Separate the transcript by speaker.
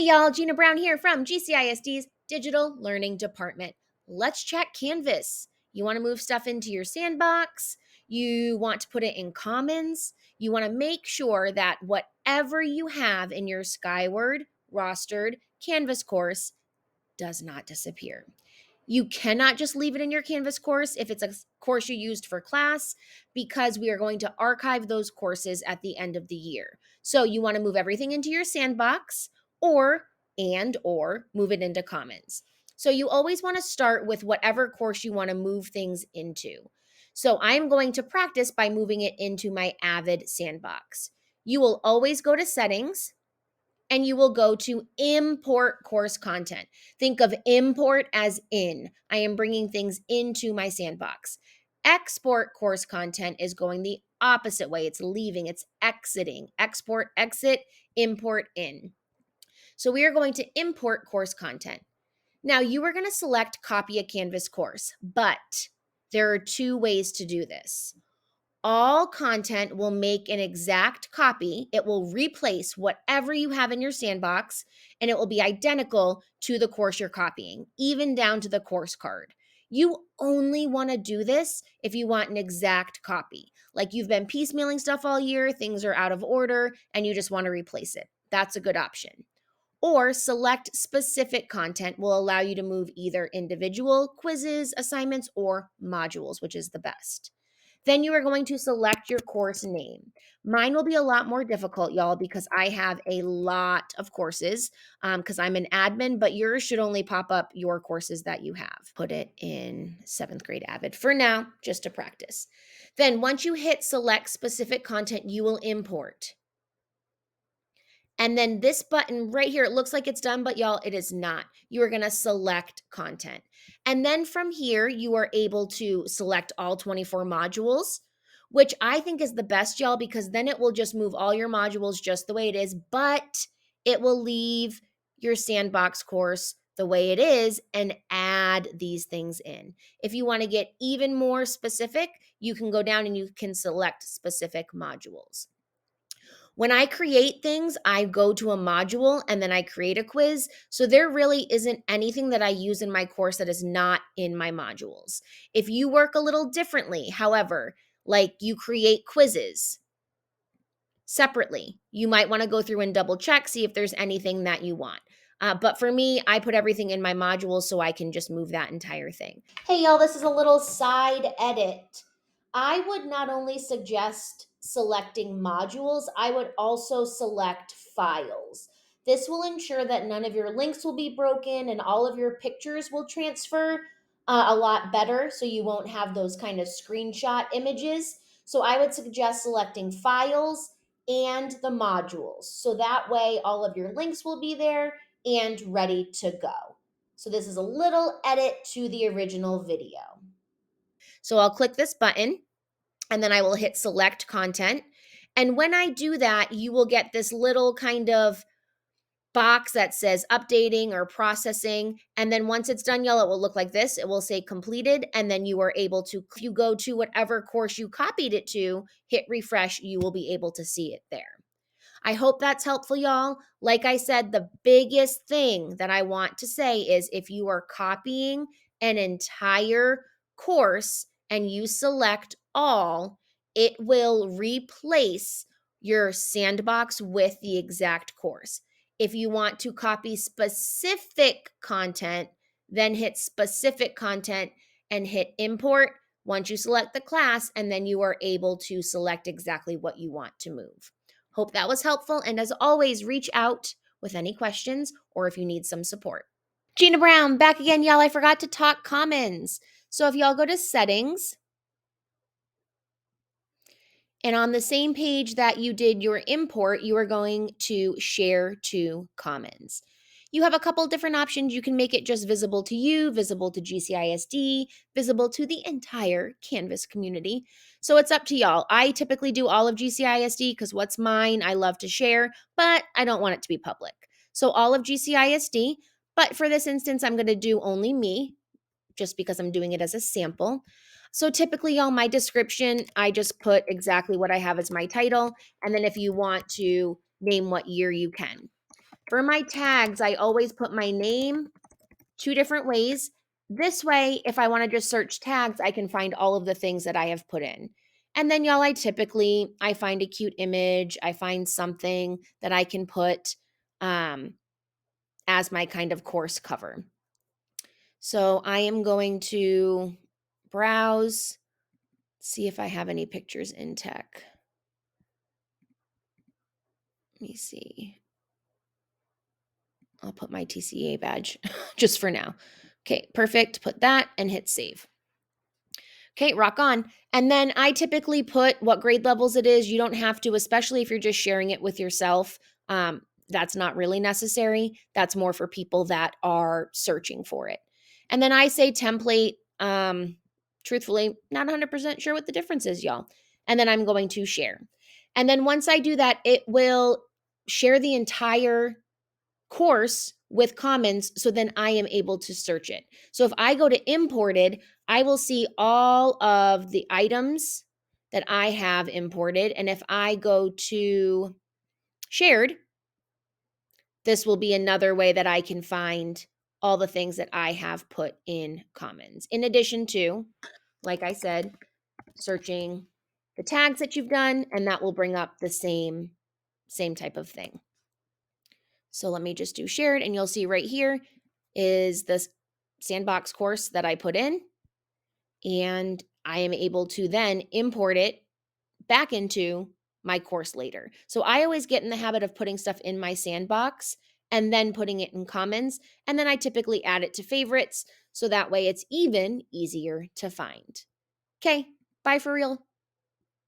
Speaker 1: Hey y'all, Gina Brown here from GCISD's Digital Learning Department. Let's chat Canvas. You want to move stuff into your sandbox, you want to put it in Commons, you want to make sure that whatever you have in your Skyward rostered Canvas course does not disappear. You cannot just leave it in your Canvas course if it's a course you used for class, because we are going to archive those courses at the end of the year. So you want to move everything into your sandbox or move it into Commons. So you always want to start with whatever course you want to move things into. So I'm going to practice by moving it into my Avid sandbox. You will always go to settings and you will go to import course content. Think of import as in. I am bringing things into my sandbox. Export course content is going the opposite way. It's leaving, it's exiting. Export, exit, import in. So we are going to import course content. Now you are going to select copy a Canvas course, but there are two ways to do this. All content will make an exact copy. It will replace whatever you have in your sandbox, and it will be identical to the course you're copying, even down to the course card. You only want to do this if you want an exact copy. Like you've been piecemealing stuff all year, things are out of order, and you just want to replace it. That's a good option. Or select specific content will allow you to move either individual quizzes, assignments, or modules, which is the best. Then you are going to select your course name. Mine will be a lot more difficult, y'all, because I have a lot of courses because I'm an admin, but yours should only pop up your courses that you have. Put it in 7th grade Avid for now, just to practice. Then once you hit select specific content, you will import. And then this button right here, it looks like it's done, but y'all, it is not. You are going to select content. And then from here, you are able to select all 24 modules, which I think is the best, y'all, because then it will just move all your modules just the way it is, but it will leave your sandbox course the way it is and add these things in. If you want to get even more specific, you can go down and you can select specific modules. When I create things, I go to a module and then I create a quiz. So there really isn't anything that I use in my course that is not in my modules. If you work a little differently, however, like you create quizzes separately, you might want to go through and double check, see if there's anything that you want. But for me, I put everything in my modules so I can just move that entire thing. Hey, y'all, this is a little side edit. I would not only suggest selecting modules, I would also select files. This will ensure that none of your links will be broken and all of your pictures will transfer a lot better, so you won't have those kind of screenshot images. So I would suggest selecting files and the modules. So that way all of your links will be there and ready to go. So this is a little edit to the original video. So I'll click this button and then I will hit select content. And when I do that, you will get this little kind of box that says updating or processing. And then once it's done, y'all, it will look like this. It will say completed. And then you are able to, if you go to whatever course you copied it to, hit refresh, you will be able to see it there. I hope that's helpful, y'all. Like I said, the biggest thing that I want to say is if you are copying an entire course and you select all, it will replace your sandbox with the exact course. If you want to copy specific content, then hit specific content and hit import once you select the class, and then you are able to select exactly what you want to move. Hope that was helpful, and as always, reach out with any questions or if you need some support. Gina Brown, back again, y'all. I forgot to talk Commons. So if y'all go to settings, and on the same page that you did your import, you are going to share to Commons. You have a couple different options. You can make it just visible to you, visible to GCISD, visible to the entire Canvas community. So it's up to y'all. I typically do all of GCISD because what's mine, I love to share, but I don't want it to be public. So all of GCISD, but for this instance, I'm going to do only me just because I'm doing it as a sample. So typically, y'all, my description, I just put exactly what I have as my title. And then if you want to name what year, you can. For my tags, I always put my name 2 different ways. This way, if I want to just search tags, I can find all of the things that I have put in. And then y'all, I find a cute image, I find something that I can put as my kind of course cover. So I am going to browse, see if I have any pictures in tech. Let me see. I'll put my TCA badge just for now. Okay, perfect. Put that and hit save. Okay, rock on. And then I typically put what grade levels it is. You don't have to, especially if you're just sharing it with yourself. That's not really necessary. That's more for people that are searching for it. And then I say template. Truthfully, not 100% sure what the difference is, y'all. And then I'm going to share. And then once I do that, it will share the entire course with Commons, so then I am able to search it. So if I go to imported, I will see all of the items that I have imported. And if I go to shared, this will be another way that I can find all the things that I have put in Commons. In addition to, like I said, searching the tags that you've done, and that will bring up the same type of thing. So let me just do shared, and you'll see right here is this Sandbox course that I put in, and I am able to then import it back into my course later. So I always get in the habit of putting stuff in my Sandbox and then putting it in Commons, and then I typically add it to favorites, so that way it's even easier to find. Okay, bye for real.